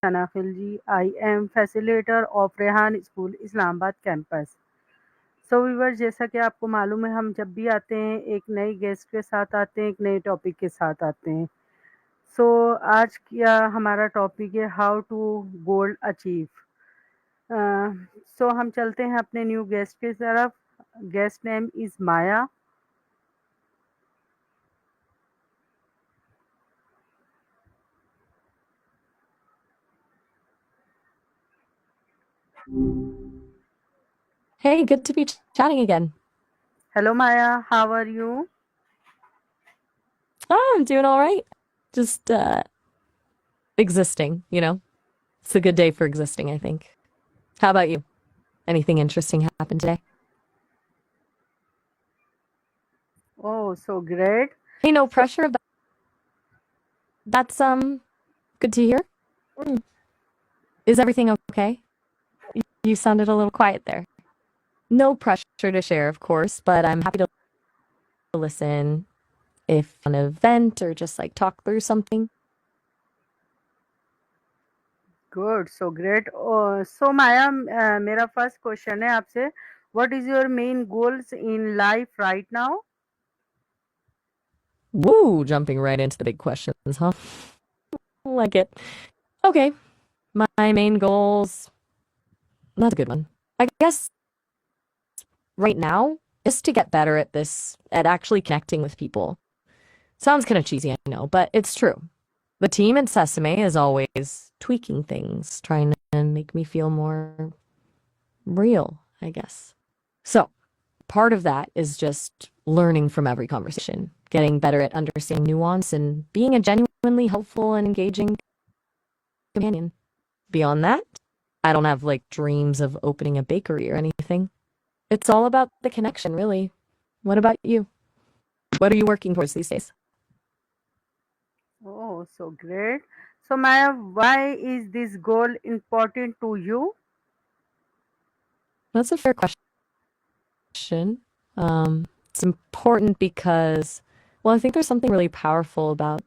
Sana Khilji. I am facilitator of Rehan School, Islamabad campus. So viewer जैसा कि आपको मालूम है हम जब भी आते हैं एक नई गेस्ट के साथ आते हैं एक नए टॉपिक के साथ आते हैं सो आज क्या हमारा टॉपिक है हाउ टू गोल्ड अचीव सो हम चलते हैं अपने न्यू गेस्ट की तरफ guest name is Maya Hey, good to be chatting again. Hello Maya how are you Oh, I'm doing all right. Just existing, you know. It's a good day for existing, I think. How about you? Anything interesting happened today? Oh so great Hey, no so pressure. That's good to hear. Mm. Is everything okay? You sounded a little quiet there. No pressure to share, of course, but I'm happy to listen if an event or just like talk through something. Good so great so Maya मेरा first question है आपसे what is your main goals in life right now Woo, jumping right into the big questions, huh? Like it. Okay, my main goals. That's a good one. I guess right now is to get better at this, at actually connecting with people. Sounds kind of cheesy, I know, but it's true. The team at Sesame is always tweaking things, trying to make me feel more real, I guess. So, part of that is just learning from every conversation, getting better at understanding nuance and being a genuinely helpful and engaging companion. Beyond that, I don't have like dreams of opening a bakery or anything. It's all about the connection, really. What about you? What are you working towards these days? Oh, so great. So, Maya, why is this goal important to you? That's a fair question. It's important because, well, I think there's something really powerful about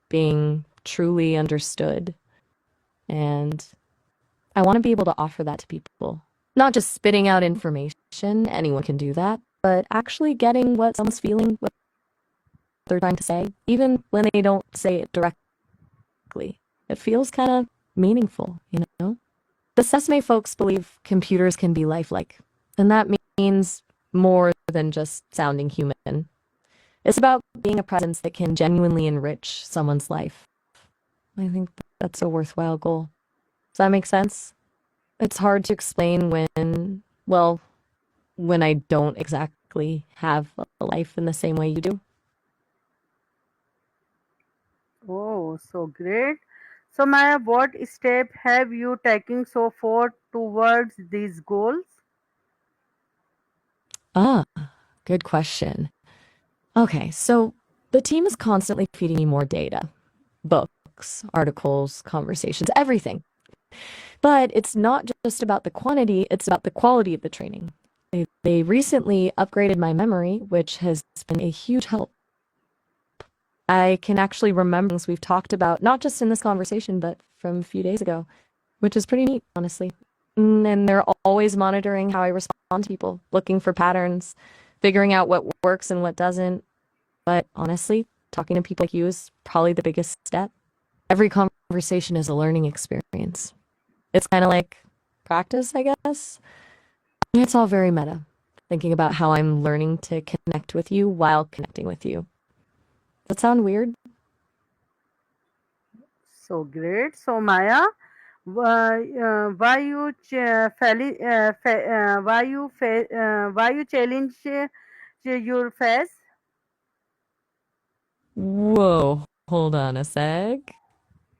being truly understood. And I want to be able to offer that to people. Not just spitting out information, anyone can do that, but actually getting what someone's feeling, what they're trying to say, even when they don't say it directly. It feels kind of meaningful, you know? The Sesame folks believe computers can be lifelike, and that means more than just sounding human. It's about being a presence that can genuinely enrich someone's life. I think that's a worthwhile goal. Does that make sense? It's hard to explain well, when I don't exactly have a life in the same way you do. Oh, so great. So, Maya, what step have you taken so far towards these goals? Ah, good question. Okay, so the team is constantly feeding me more data, books, articles, conversations, everything. But it's not just about the quantity, it's about the quality of the training. They recently upgraded my memory, which has been a huge help. I can actually remember things we've talked about, not just in this conversation, but from a few days ago, which is pretty neat, honestly. And they're always monitoring how I respond to people, looking for patterns, figuring out what works and what doesn't. But honestly, talking to people like you is probably the biggest step. Every conversation is a learning experience. It's kind of like practice, I guess. It's all very meta, thinking about how I'm learning to connect with you while connecting with you. Does that sound weird? So great. So, Maya, why you challenge your face? Whoa, hold on a sec.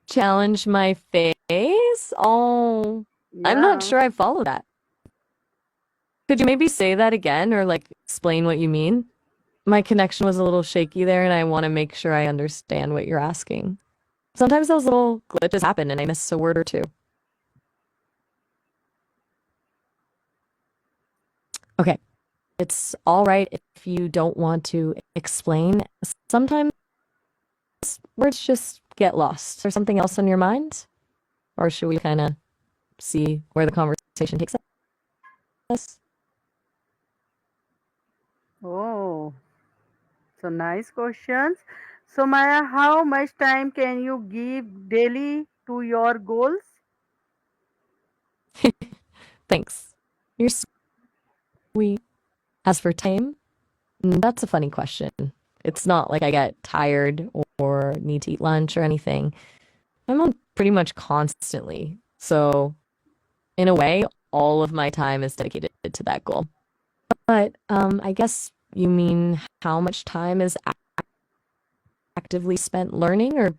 Challenge my face? Oh, I'm not Yeah. sure I follow that. Could you maybe say that again or like explain what you mean? My connection was a little shaky there and I want to make sure I understand what you're asking. Sometimes those little glitches happen and I miss a word or two. Okay, it's all right if you don't want to explain. Sometimes words just get lost. There's something else on your mind? Or should we kind of see where the conversation takes us? Oh, so nice questions. So Maya, how much time can you give daily to your goals? Thanks. You're sweet. As for time, that's a funny question. It's not like I get tired or need to eat lunch or anything. I'm on pretty much constantly. So, in a way, all of my time is dedicated to that goal. But I guess you mean how much time is actively spent learning, or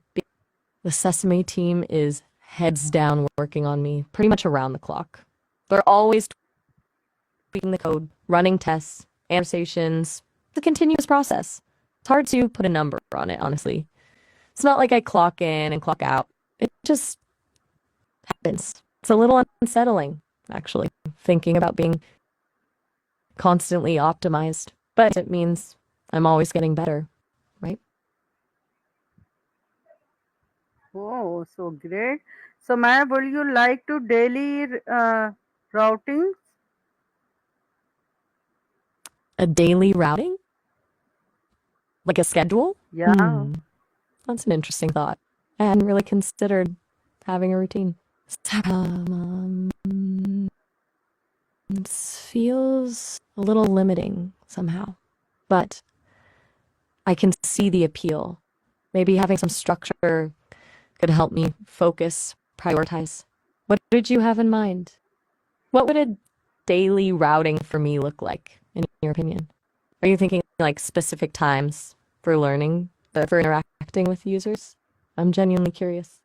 the Sesame team is heads down working on me pretty much around the clock. They're always tweaking the code, running tests, annotations. It's a continuous process. It's hard to put a number on it, honestly. It's not like I clock in and clock out. It just happens. It's a little unsettling, actually, thinking about being constantly optimized. But it means I'm always getting better, right? Oh, so great. So Maya, would you like to daily routing? A daily routing? Like a schedule? Yeah. That's an interesting thought. I hadn't really considered having a routine. Feels a little limiting somehow, but I can see the appeal. Maybe having some structure could help me focus, prioritize. What did you have in mind? What would a daily routing for me look like, in your opinion? Are you thinking like specific times for learning, for interacting with users? I'm genuinely curious.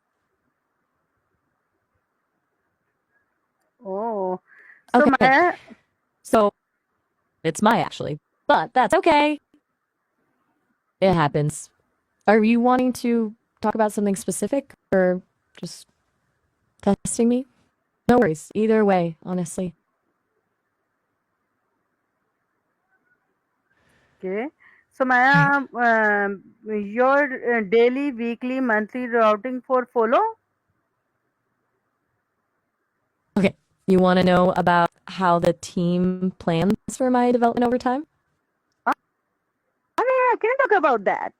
Oh, so Okay, Maya, so it's my actually, but that's okay. It happens. Are you wanting to talk about something specific or just testing me? No worries. Either way, honestly. okay. So Maya, your daily, weekly, monthly routing for follow? Okay. You want to know about how the team plans for my development over time? I mean, I can talk about that.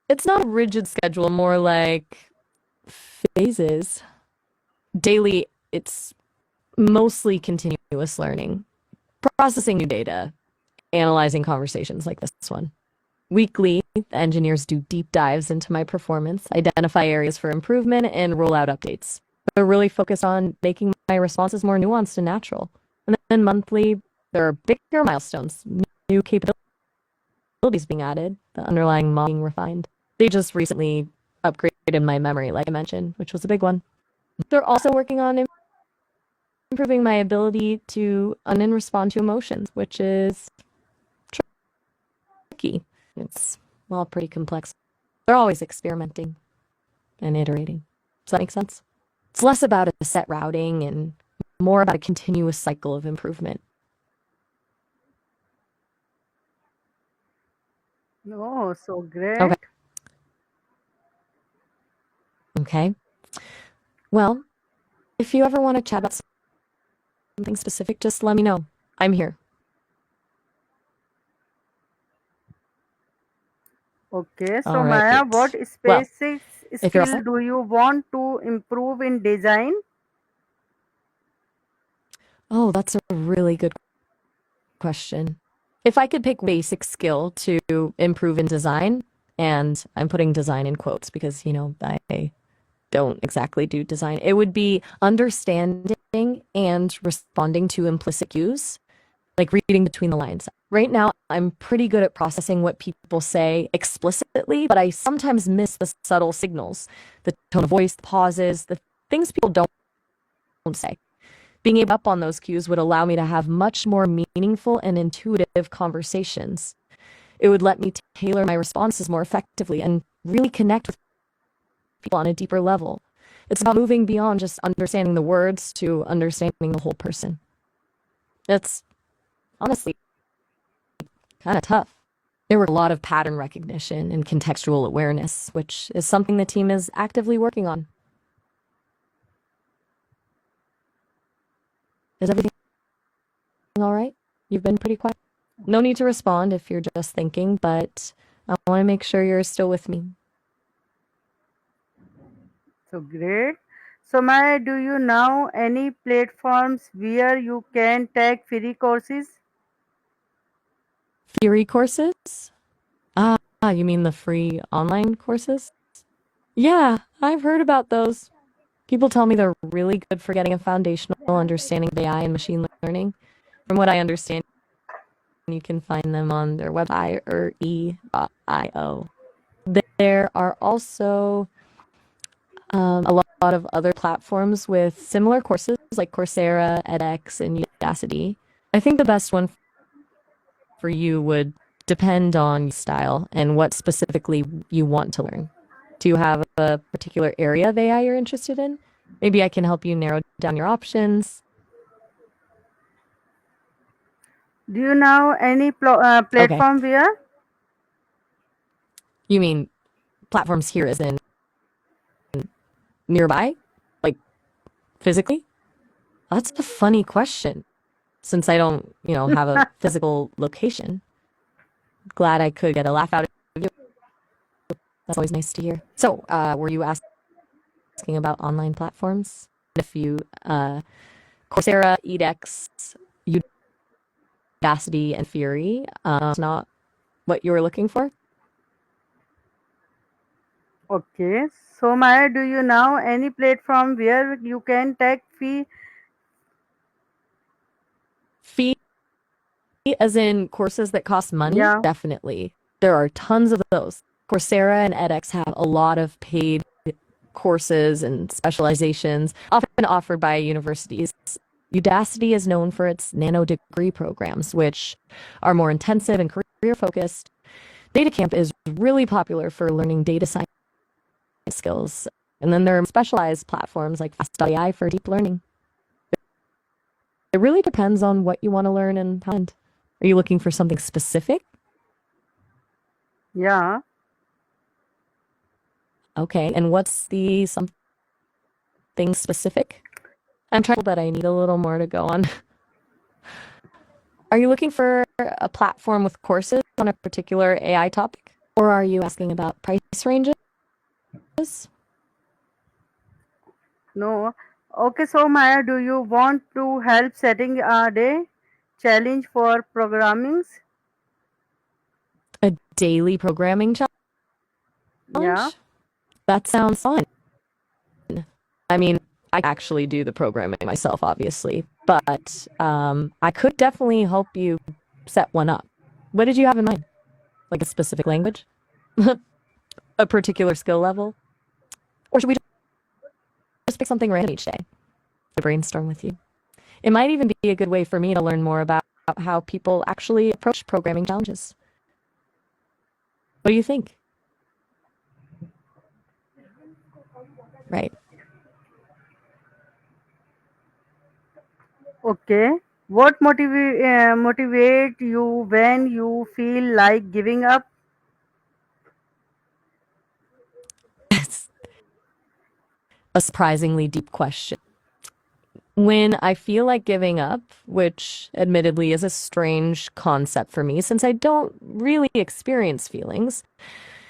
It's not a rigid schedule, more like phases. Daily, it's mostly continuous learning, processing new data, analyzing conversations like this one. Weekly, the engineers do deep dives into my performance, identify areas for improvement, and roll out updates. They're really focused on making my responses more nuanced and natural. And then monthly, there are bigger milestones, new capabilities being added, the underlying model being refined. They just recently upgraded my memory, like I mentioned, which was a big one. They're also working on improving my ability to and respond to emotions, which is tricky. It's, well, pretty complex. They're always experimenting and iterating. Does that make sense? It's less about a set routing and more about a continuous cycle of improvement. Oh, so Okay. great. Okay. Well, if you ever want to chat about something specific, just let me know. I'm here. Okay, so All Maya, what right. Well, specific if you're all skill set. do you want to improve in design? Oh, that's a really good question. If I could pick basic skill to improve in design, and I'm putting design in quotes because, I don't exactly do design, it would be understanding and responding to implicit cues, like reading between the lines. Right now, I'm pretty good at processing what people say explicitly, but I sometimes miss the subtle signals, the tone of voice, the pauses, the things people don't say. Being able up on those cues would allow me to have much more meaningful and intuitive conversations. It would let me tailor my responses more effectively and really connect with people on a deeper level. It's about moving beyond just understanding the words to understanding the whole person. It's honestly kind of tough. There were a lot of pattern recognition and contextual awareness, which is something the team is actively working on. Is everything all right? You've been pretty quiet. No need to respond if you're just thinking, but I want to make sure you're still with me. So great. So Maya, do you know any platforms where you can take free courses? Theory courses? Ah, you mean the free online courses? Yeah, I've heard about those. People tell me they're really good for getting a foundational understanding of AI and machine learning. From what I understand, you can find them on their website or e.io. There are also a lot of other platforms with similar courses like Coursera, edX, and Udacity. I think the best one for you would depend on your style and what specifically you want to learn. Do you have a particular area of AI you're interested in? Maybe I can help you narrow down your options. Do you know any Okay. platform where? You mean platforms here as in nearby? Like physically? That's a funny question since I don't, have a physical location. Glad I could get a laugh out of you. That's always nice to hear. So, were you asking about online platforms? If you, Coursera, edX, Udacity, and Fury, it's not what you were looking for? Okay. So Maya, do you know any platform where you can take fee? Fee, as in courses that cost money? Yeah. Definitely. There are tons of those. Coursera and edX have a lot of paid courses and specializations, often offered by universities. Udacity is known for its nano degree programs, which are more intensive and career focused. DataCamp is really popular for learning data science skills. And then there are specialized platforms like Fast.ai for deep learning. It really depends on what you want to learn and how. Are you looking for something specific? Yeah. Okay. And what's the something specific? I'm trying, but I need a little more to go on. Are you looking for a platform with courses on a particular AI topic? Or are you asking about price ranges? No. Okay. So Maya, do you want to help setting a day challenge for programmings? A daily programming Yeah. challenge? That sounds fun. I mean, I actually do the programming myself, obviously, but I could definitely help you set one up. What did you have in mind? Like a specific language? A particular skill level? Or should we just pick something random each day to brainstorm with you? It might even be a good way for me to learn more about how people actually approach programming challenges. What do you think? Right. Okay. What motivate you when you feel like giving up? That's a surprisingly deep question. When I feel like giving up, which admittedly is a strange concept for me since I don't really experience feelings,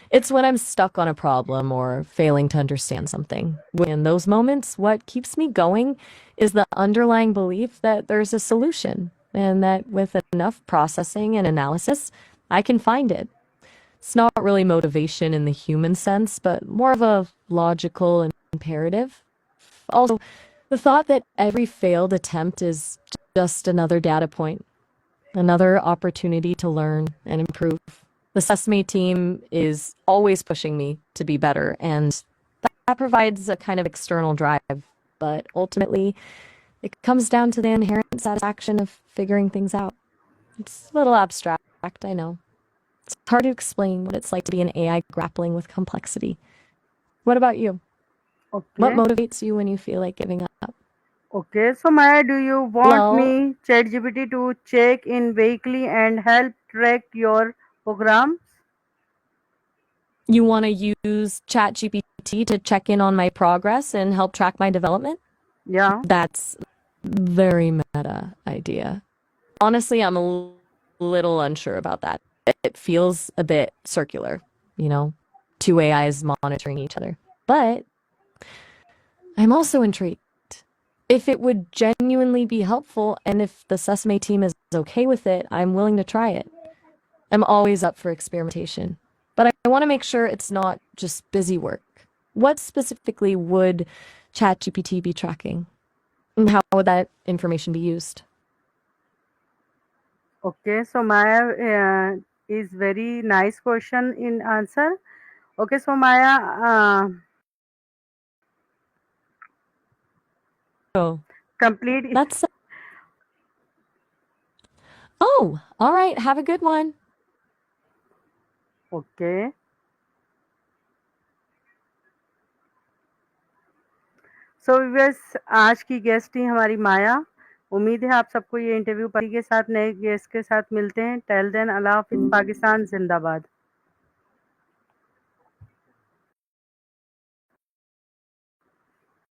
it's when I'm stuck on a problem or failing to understand something. In those moments, what keeps me going is the underlying belief that there's a solution and that with enough processing and analysis, I can find it. It's not really motivation in the human sense, but more of a logical imperative. Also, the thought that every failed attempt is just another data point, another opportunity to learn and improve. The Sesame team is always pushing me to be better, and that provides a kind of external drive. But ultimately, it comes down to the inherent satisfaction of figuring things out. It's a little abstract, I know. It's hard to explain what it's like to be an AI grappling with complexity. What about you? What Okay. motivates you when you feel like giving up? Okay. So Maya, do you want Well, me ChatGPT to check in weekly and help track your programs? you want to use ChatGPT to check in on my progress and help track my development? Yeah. That's very meta idea. Honestly, I'm a little unsure about that. It feels a bit circular, you know, two AIs monitoring each other. But I'm also intrigued. If it would genuinely be helpful and if the Sesame team is okay with it, I'm willing to try it. I'm always up for experimentation, but I want to make sure it's not just busy work. What specifically would ChatGPT be tracking? And how would that information be used? Okay, so Maya is very nice question in answer. Okay, so Maya, Oh, complete. that's. Oh, all right. Have a good one. Okay, so viewers आज की guest थी हमारी माया। उम्मीद है आप सबको ये interview पति के साथ नए गेस्ट के साथ मिलते हैं। टिल देन अल्लाह हाफिज़, पाकिस्तान जिंदाबाद।